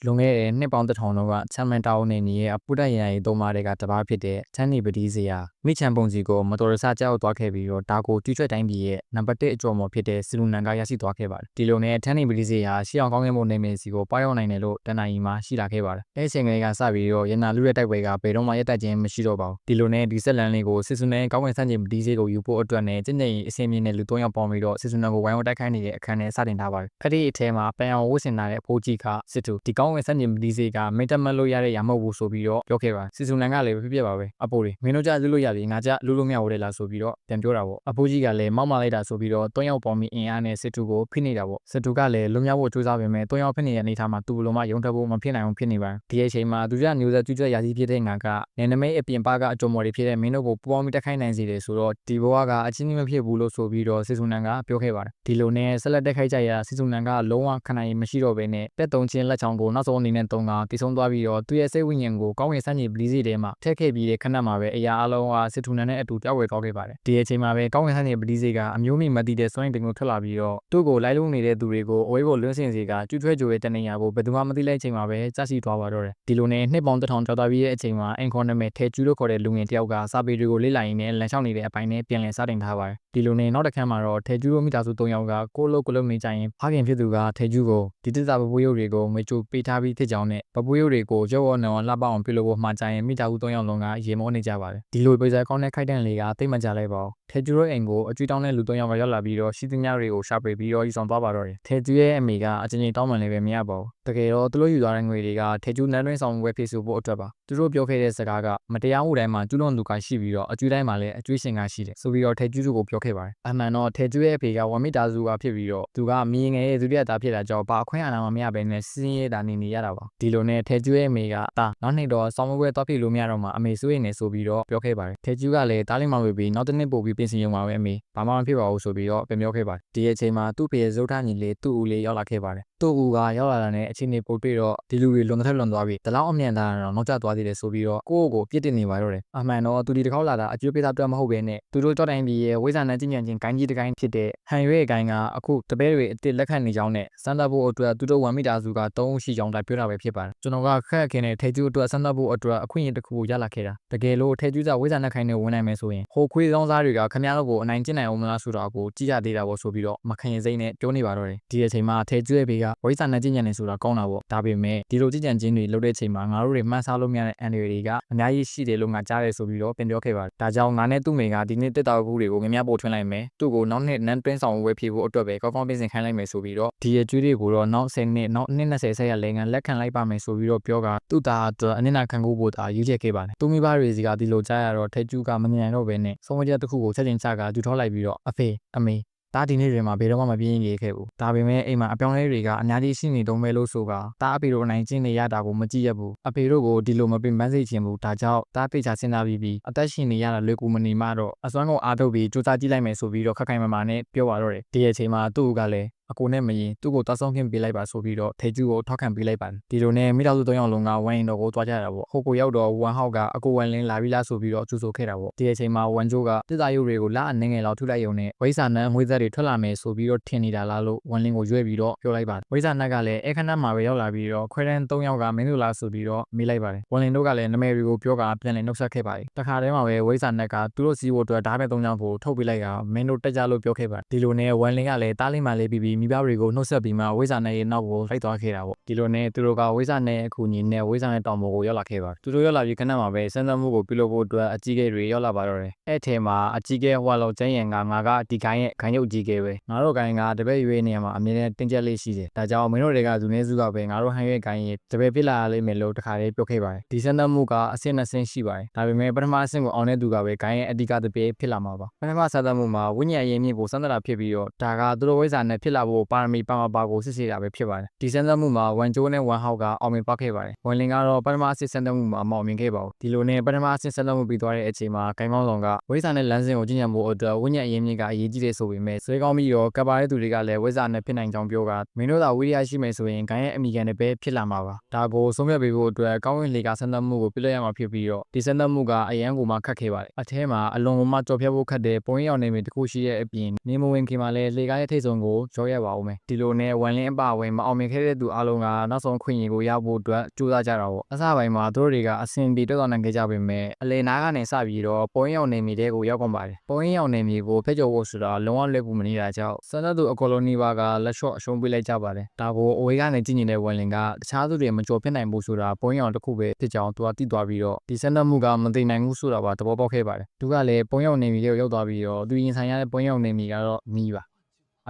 လွန်ခဲ့တဲ့နှစ်ပေါင်း1000လောက်ကချမ်းမန်တောင်းနေရဲ့အပူတက်ရန်ရီသုံးပါးတွေကတပါးဖြစ်တဲ့ချမ်းနေပတိစရာမိချံပုံစီကိုမတော်တဆကြောက်သွားခဲ့ပြီးတော့ဒါကိုကျွတ်ချွတ်တိုင်းပြည်ရဲ့နံပါတ်1အကျော်မော်ဖြစ်တဲ့စီလူနန်ကရရှိသွားခဲ့ပါတယ်ဒီလိုနဲ့ချမ်းနေပတိစရာရှေ့အောင်ကောင်းကင်ဘုံနေမင်းစီကိုပွားရောက်နိုင်တယ်လို့တန်နိုင်မှာရှိလာခဲ့ပါတယ်အဲ့ချိန်ကလေးကစပြီးတော့ရန်နာလူရဲ့တိုက်ပွဲကဘယ်တော့မှရပ်တန့်ခြင်းမရှိတော့ပါဘူးဒီလိုနဲ့ဒီဆက်လန်လေးကိုစစ်စုနဲ့ကောင်းကင်ဆန့်ကျင်ပတိစေကိုယူဖို့အတွက်နဲ့ကျင့်ကြံအစင်းမြင့်တဲ့လူ3ယောက်ပေါင်းပြီးတော့စစ်စုနန်ကိုဝိုင်းဝန်းတိုက်ခိုက်နေတဲ့အခန်းနဲ့စတင်ထားပါတယ်အဲ့ဒီအထဲမှာပန်အောင်ဝှစ်စင်လာတဲ့အဖိုးကြီးကစစ်တူဒီကောင်းကင်ဆန့်ကျင်ပတိစေကမင်းတမတ်လို့ရတဲ့ရမဟုတ်ဘူးဆိုပြီးတော့ပြောခဲ့ပါတယ်စစ်စုနန်ကလည်းဖြစ်ပါပဲအဖိုးတွေမင်းတို့ကြလူလို့ရပြီငါကြလူလို့မရဘူးလေလားဆိုပြီးတော့ပြန်ပြောတာပေါ့အဖိုးကြီးကလည်းမောက်မလိုက်တာဆိုပြီးတော့3ယောက်ပေါင်းပြီးအင်အားနဲ့စစ်တူကိုဖိနေတာပေါ့စစ်တူကလည်းလွန်မြောက်ဖို့ကြိုးစားပေမဲ့3ယောက်ဖိနေတဲ့အနေထားမှာသူ့ဘလုံးမရုံထပ်ဖို့မဖြစ်နိုင်အောင်ဖြစ်နေပါတယ်ဒီအချိန်မှာသူကြမျိုးဆက်ကျွတ်ရာကြီးဖြစ်တဲ့ငါကနယ်နိမိတ်အပြင်ပါကအကြုံမော်တွေဖြစ်တဲ့မင်းတို့ကိုပူပေါင်းပြီးတိုက်ခိုက်နိုင်စေတယ်ဆိုတော့ဒီဘဝကအချင်းကြီးမဖြစ်ဘူးလို့ဆိုပြီးတော့စစ်စုနန်ကပြောခဲ့ပါတယ်ဒီလိုနဲ့ဆက်လက်တိုက်ခိုက်ကြရစစ်စုနန်ကလုံးဝခဏရင်မရှိတော့ဘဲနဲ့တက်တုံချင်းလက်ချောင်းကိုနောက်ဆုံးအနေနဲ့တုံးကတိဆုံးသွားပြီးတော့သူ့ရဲ့စိတ်ဝိညာဉ်ကိုကောင်းကင်ဆန်းကြီးပလီစီထဲမှာထည့်ခဲ့ပြီးတဲ့ခဏမှာပဲအရာအလုံးကစစ်ထုနန်နဲ့အတူပြောက်ွယ်သွားခဲ့ပါတယ်ဒီအချိန်မှာပဲကောင်းကင်ဆန်းကြီးပလီစီကအမျိုးမိမသိတဲ့စွန့်ရင်တင်ကိုထွက်လာပြီးတော့သူ့ကိုလိုက်လုံးနေတဲ့သူတွေကိုအဝေးကိုလွှင့်စင်စီကကျွတ်ထွဲကြိုရဲ့တနေရာကိုဘယ်သူမှမသိလိုက်ချိန်မှာပဲကြာစီသွားပါတော့တယ်ဒီလိုနဲ့နှစ်ပေါင်း1000ကျော်သွားပြီးတဲ့အချိန်မှာအင်ခေါ်နာမည်ထဲကျူးလို့ခေါ်တဲ့လူငယ်တယောက်ကစာပေတွေကိုလေ့လာရင်းနဲ့လမ်းလျှောက်နေတဲ့အပိုင်းနဲ့ပြန်လည်စတင်ထားပါတယ်ဒီလိုနဲ့နောက်တစ်ခါမှာတော့ထဲကျူးတို့မိသားစု3ယောက်ကကိုလုံးနေကြရင်ဖခင်ဖြစ်သူကထဲကျူးကိုဒီတစ္စာပပွေးရုပ်တွေကိုငွေချိုပေးထားပြီးဖြစ်ကြောင်းနဲ့ပပွေးရုပ်တွေကိုရုပ်ဝနံလှပအောင်ပြုလုပ်ဖို့မှာကြရင်မိသားစု3ယောက်လုံးကရေမောနေကြပါတယ်ဒီလိုပိစားကောင်းတဲ့ခိုက်တန့်လေးကတိတ်မကြလိုက်ပါဘူးထဲကျူးရဲ့အိမ်ကိုအကျွေးတောင်းတဲ့လူ3ယောက်ကရောက်လာပြီးတော့ရှိသမျှတွေကိုရှာဖွေပြီးတော့ယူဆောင်သွားပါတော့တယ်ထဲကျူးရဲ့အမေကအချင်းချင်းတောင်းပန်လည်းပဲမရပါဘူးတကယ်တော့သူတို့ယူသွားတဲ့ငွေတွေကထဲကျူးနန်းတွင်းဆောင်ဝယ်ဖြစ်စုဖို့အတွက်ပါသူတို့ပြောခဲ့တဲ့စကားကမတရားမှုတိုင်းမှာကျူးလွန်သူကရှိပြီးတော့အကျွေးတိုင်းမှာလည်းအကျွေးရှင်ကရှိတယ်ဆိုပြီးတော့ထဲကျူးကိုပြောခဲ့ပါတယ်အမှန်တော့ထဲကျူးရဲ့အဖေကဝမ်မိသားစုကဖြစ်ပြီးတော့သူကမင်းငယ်ရဲ့ဒုတိယသားဖြစ်တာကြောင့်ဘာအခွင့်အာဏာမှမရဘဲနဲ့စင်းရဲတာနေရတာပါဒီလိုနဲ့ထဲကျူးရဲ့အမေကနောက်နှစ်တော့စောင်းမပွဲသွားဖြစ်လို့မရတော့မှအမေစိုးရိမ်နေဆိုပြီးတော့ပြောခဲ့ပါတယ်ထဲကျူးကလည်းတားလိမ့်မှဝေပြီးနောက်တစ်နှစ်ပို့ပြီးပြင်ဆင်ရုံပါပဲအမေဘာမှမဖြစ်ပါဘူးဆိုပြီးတော့ပြန်ပြောခဲ့ပါတယ်ဒီအချိန်မှာသူ့ဖေရဲ့ဇုတ်ထညီလေးသူ့ဦးလေးရောက်လာခဲ့ပါတယ်သူ့ဦးကရောက်လာတဲ့အခြေအနေပို့တွေ့တော့ဒီလူတွေလွန်သက်လွန်သွားပြီတလောက်အမြန်သားတော့နောက်ကျသွားသေးတယ်ဆိုပြီးတော့ကိုပြစ်တင်နေပါတော့တယ်အမှန်တော့သူဒီတစ်ခေါက်လာတာအကျွေးပေးတာတော့မဟုတ်ပဲနဲ့သူတို့ကြောက်တိုင်းပြည်ရဲ့ဝိဇ္ဇာနဲ့ကြီးညံခြင်းဂိုင်းကြီးတစ်ဂိုင်းဖြစ်တဲ့ဟန်ရွေဂိုင်းကအခုတပည့်တွေအစ်စ်လက်ခံနေကြောင်းနဲ့စမ်းသပ်ဖို့အတွက်သူတို့ဝမ်မိသားစုက3ဦးရှိကြောင်းတိုက်ပြောတာပဲဖြစ်ပါတယ်ကျွန်တော်ကခက်ခဲနဲ့ထဲကျူးအတွက်စမ်းသပ်ဖို့အတွက်အခွင့်အရေးတစ်ခုကိုရလာခဲ့တာတကယ်လို့ထဲကျူးကဝိဇ္ဇာနဲ့ခိုင်းနေဝင်နိုင်မယ်ဆိုရင်ဟိုခွေးကောင်းစားတွေကခမရတို့ကိုအနိုင်ကျင့်နိုင်အောင်မလားဆိုတာကိုကြည့်ရသေးတာပေါ့ဆိုပြီးတော့မခံရစိမ့်နဲ့ပြောနေပါတော့တယ်ဒီအချိန်မှာထဲကျူးရဲ့ဘေးကဝိဇ္ဇာနဲ့ကြီးညံနေဆိုတာကောင်းတာပေါ့ဒါပေမဲ့ဒီလိုကြီးညံခြင်းတွေလုပ်တဲ့အချိန်မှာငါတို့တွေမှန်းဆလို့မရတဲ့အန်တွေကအများကြီးရှိတယ်လို့ငါကြားတယ်ဆိုပြီးတော့ပြန်ပြောခဲ့ပါတယ်ဒါကြောင့်ငါနဲ့သူ့မိကဒီနေ့တက်တာဘူးတွေကိုများပို့ထွင်းလိုက်မယ်သူ့ကိုနောက်နှစ်နန်းတွင်းဆောင်ဝဲဖြေဖို့အတွက်ပဲကောင်းကောင်းပြင်ဆင်ခိုင်းလိုက်မယ်ဆိုပြီးတော့ဒီအကျွေးတွေကိုတော့နောက်10နှစ်နောက်နှစ်20ဆက်ရလဲငန်းလက်ခံလိုက်ပါမယ်ဆိုပြီးတော့ပြောကသူ့သားအတွက်အနစ်နာခံဖို့တာရွေးချယ်ခဲ့ပါတယ်သူမိဘတွေစီကဒီလိုကြားရတော့ထဲကျူးကမမြင်တော့ဘဲနဲ့ဆုံးမချက်တစ်ခုကိုချက်ချင်းချကဒူထောက်လိုက်ပြီးတော့အဖေအမေတားဒီနေ့တွေမှာဘယ်တော့မှမပြင်းရခဲ့ဘူးဒါပေမဲ့အိမ်မှာအပြောင်းလဲတွေကအများကြီးရှိနေတုံးပဲလို့ဆိုတားအဖေတို့အနိုင်ကျင့်နေရတာကိုမကြည့်ရဘူးအဖေတို့ကိုဒီလိုမပင်ပန်းစေချင်ဘူးဒါကြောင့်တားဖေချစဉ်းစားပြီးအသက်ရှင်နေရတာလွယ်ကူမနေမှတော့အစွမ်းကုန်အားထုတ်ပြီးစူးစမ်းကြည့်လိုက်မယ်ဆိုပြီးတော့ခက်ခိုင်မာမာနဲ့ပြောပါတော့တယ်ဒီအချိန်မှာသူ့ကလည်းအကိုနဲ့မရင်သူ့ကိုတောက်ဆောင်ခင်ပေးလိုက်ပါဆိုပြီးတော့ထဲကျူးကိုထောက်ခံပေးလိုက်ပါတယ်ဒီလိုနဲ့မိသားစု3ယောက်လုံးကဝိုင်းရင်တော့ကိုသွားကြတာပေါ့ဟိုကိုရောက်တော့ဝမ်ဟောက်ကအကိုဝမ်လင်းလာပြီးလားဆိုပြီးတော့ကျူဆိုခဲ့တာပေါ့ဒီအချိန်မှာဝမ်ဂျိုးကတစ်သားရုပ်တွေကိုလက်အနေငယ်လောက်ထုလိုက်ရုံနဲ့ဝိဇ္ဇာနန်းငွေသက်တွေထွက်လာမယ်ဆိုပြီးတော့ထင်နေတာလားလို့ဝမ်လင်းကိုရွေ့ပြီးတော့ပြောလိုက်ပါတယ်ဝိဇ္ဇာနန်းကလည်းအခဏမှာပဲရောက်လာပြီးတော့ခွဲတန်း3ယောက်ကမင်းတို့လားဆိုပြီးတော့မေးလိုက်ပါတယ်ဝမ်လင်းတို့ကလည်းနာမည်တွေကိုပြောကပြန်လည်နှုတ်ဆက်ခဲ့ပါတယ်တခါတည်းမှာပဲဝိဇ္ဇာနန်းကသူတို့စီးဖို့အတွက်ဓာတ်ပဲ3ယောက်ကိုထုတ်ပေးလိုက်ကမင်းတို့တက်ကြလို့ပြောခဲ့ပါတယ်ဒီလိုနဲ့ဝမ်လင်းကလည်းတားလိမ့်မှလေးပြီးမိဘတွေကိုနှုတ်ဆက်ပြီးမှဝိဇ္ဇာနဲ့ရဲ့နောက်ကိုလိုက်သွားခဲ့တာပေါ့ဒီလိုနဲ့သူတို့ကဝိဇ္ဇာနဲ့အခုညီနဲ့ဝိဇ္ဇာနဲ့တောင်ပေါ်ကိုရောက်လာခဲ့ပါတယ်သူတို့ရောက်လာပြီးခဏမှာပဲစမ်းသပ်မှုကိုပြုလုပ်ဖို့အတွက်အကြီးကဲတွေရောက်လာပါတော့တယ်အဲ့ထဲမှာအကြီးကဲဟွာလောက်ကျန်းရန်ကငါကဒီခိုင်းရဲ့ခိုင်းရုပ်ကြီးကဲပဲငါတို့ခိုင်းကတပည့်ရွေးနေရမှာအမြဲတမ်းတင်ကြက်လေးရှိတယ်ဒါကြောင့်မင်းတို့တွေကသူနေစုကပဲငါတို့ဟန်ရွေးခိုင်းရဲ့တပည့်ဖြစ်လာလိမ့်မယ်လို့တခါလေးပြောခဲ့ပါတယ်ဒီစမ်းသပ်မှုကအဆင့်2ဆင့်ရှိပါတယ်ဒါပေမဲ့ပထမအဆင့်ကိုအောင်တဲ့သူကပဲခိုင်းရဲ့အဓိကတပည့်ဖြစ်လာမှာပါပထမစမ်းသပ်မှုမှာဝိညာဉ်ရေးမြင့်ကိုစမ်းသပ်တာဖြစ်ပြီးတော့ဒါကသူတို့ဝိဇ္ဇာနဲ့ဖြစ်လာဖို့ပါရမီပါကိုစစ်ဆေးတာပဲဖြစ်ပါတယ်ဒီစမ်းသပ်မှုမှာဝမ်ဂျိုးနဲ့ဝမ်ဟောက်ကအောင်မြင်သွားခဲ့ပါတယ်ဝမ်လင်ကတော့ပထမအဆင့်စမ်းသပ်မှုမှာမအောင်မြင်ခဲ့ပါဘူးဒီလိုနဲ့ပထမအဆင့်စမ်းသပ်မှုပြီးသွားတဲ့အချိန်မှာဂိုင်းမောင်းဆောင်ကဝိဇ္ဇာနဲ့လမ်းစဉ်ကိုကျင့်ကြံဖို့အတွက်ဝိညာဉ်အရင်းမြစ်ကအရေးကြီးတယ်ဆိုပေမဲ့ဆွဲကောင်းပြီးတော့ကပ်ပါတဲ့သူတွေကလည်းဝိဇ္ဇာနဲ့ဖြစ်နိုင်ကြောင်းပြောကမင်းတို့သာဝိရိယရှိမယ်ဆိုရင်ဂိုင်းရဲ့အမိခံတွေပဲဖြစ်လာမှာပါဒါကိုဆုံးဖြတ်ပေးဖို့အတွက်ကောင်းဝင်လေကစမ်းသပ်မှုကိုပြုလုပ်ရမှာဖြစ်ပြီးတော့ဒီစမ်းသပ်မှုကအရန်ကိုမှခက်ခဲပါတယ်အထဲမှာအလွန်ကိုမှကြော်ဖြတ်ဖို့ခက်တဲ့ပုံရိပ်အောင်နေမည်တစ်ခုရှိတဲ့အပြင်နေမဝင်ခင်မှာလည်းလေကားရဲ့ထိတ်ဆုံးကိုရောရ ရပါဦးမယ်ဒီလိုနဲ့ဝန်လင်းအပါဝင်မအောင်မြင်ခဲ့တဲ့သူအားလုံးကနောက်ဆုံးခွင့်ရကိုရဖို့အတွက်ကြိုးစားကြတာပေါ့အစပိုင်းမှာသူတို့တွေကအဆင်ပြေတက်သွားနိုင်ခဲ့ကြပေမဲ့အလေနားကနေစပြီးတော့ပုံရောက်နေမိတဲ့ကိုရောက်ကုန်ပါတယ်ပုံရောက်နေမိကိုဖက်ကျော်ဖို့ဆိုတာလုံးဝလွယ်ကူမနေတာကြောင့်စံသက်သူအကောလိုနီးပါးကလက်လျှော့အရှုံးပေးလိုက်ကြပါတယ်ဒါကိုအဝေးကနေကြည့်နေတဲ့ဝန်လင်းကတခြားသူတွေမကြော်ဖြစ်နိုင်ဘူးဆိုတာပုံရောက်တစ်ခုပဲဖြစ်ကြောင်းသူကသိသွားပြီးတော့ဒီစံသက်မှုကမသိနိုင်ဘူးဆိုတာပါသဘောပေါက်ခဲ့ပါတယ်သူကလည်းပုံရောက်နေမိတဲ့ကိုရောက်သွားပြီးတော့သူရင်ဆိုင်ရတဲ့ပုံရောက်နေမိကတော့မီးပါ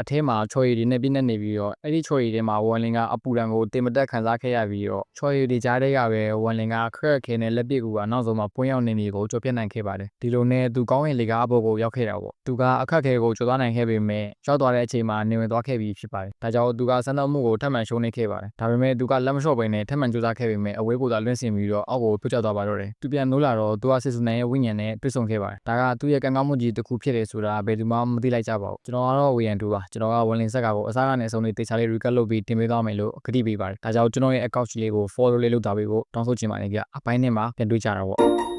အထဲမှာချော်ရည်တွေနဲ့ပြည့်နေပြီးတော့အဲ့ဒီချော်ရည်တွေမှာဝန်လင်းကအပူဒဏ်ကိုတင်မတက်ခံစားခဲ့ရပြီးတော့ချော်ရည်တွေကြားထဲကပဲဝန်လင်းကခရက်ခဲနဲ့လက်ပစ်ကူကနောက်ဆုံးမှာပွင့်ရောက်နေမိကိုကြော်ပြတ်နိုင်ခဲ့ပါတယ်ဒီလိုနဲ့သူကောင်းရင်လေကားအပေါ်ကိုရောက်ခဲ့တာပေါ့သူကအခက်ခဲကိုကြော်သွားနိုင်ခဲ့ပေမဲ့ရောက်သွားတဲ့အချိန်မှာနေဝင်သွားခဲ့ပြီးဖြစ်ပါတယ်ဒါကြောင့်သူကစမ်းသပ်မှုကိုထပ်မံရှုံးနေခဲ့ပါတယ်ဒါပေမဲ့သူကလက်မလျှော့ဘဲနဲ့ထပ်မံကြိုးစားခဲ့ပေမဲ့အဝေးကိုသာလွင့်ဆင်ပြီးတော့အောက်ကိုပြုတ်ကျသွားပါတော့တယ်သူပြန်နိုးလာတော့သူကစစ်စနန်ရဲ့ဝိညာဉ်နဲ့တွေ့ဆုံခဲ့ပါတယ်ဒါကသူ့ရဲ့ကံကောင်းမှုကြီးတစ်ခုဖြစ်တယ်ဆိုတာဘယ်သူမှမသိလိုက်ကြပါဘူးကျွန်တော်ကတော့ဝီယန်တူပါကျွန်တော်ကဝန်လင်းဆက်ကကိုအစားကနေအဆုံးလေးတေချာလေး recap လုပ်ပြီးတင်ပေးသွားမယ်လို့ကတိပေးပါတယ်ဒါကြောင့်ကျွန်တော်ရဲ့ account လေးကို follow လေးလုပ်တာပေးဖို့တောင်းဆိုချင်ပါတယ်ကြအပိုင်းနဲ့မှာပြန်တွေ့ကြတာပေါ့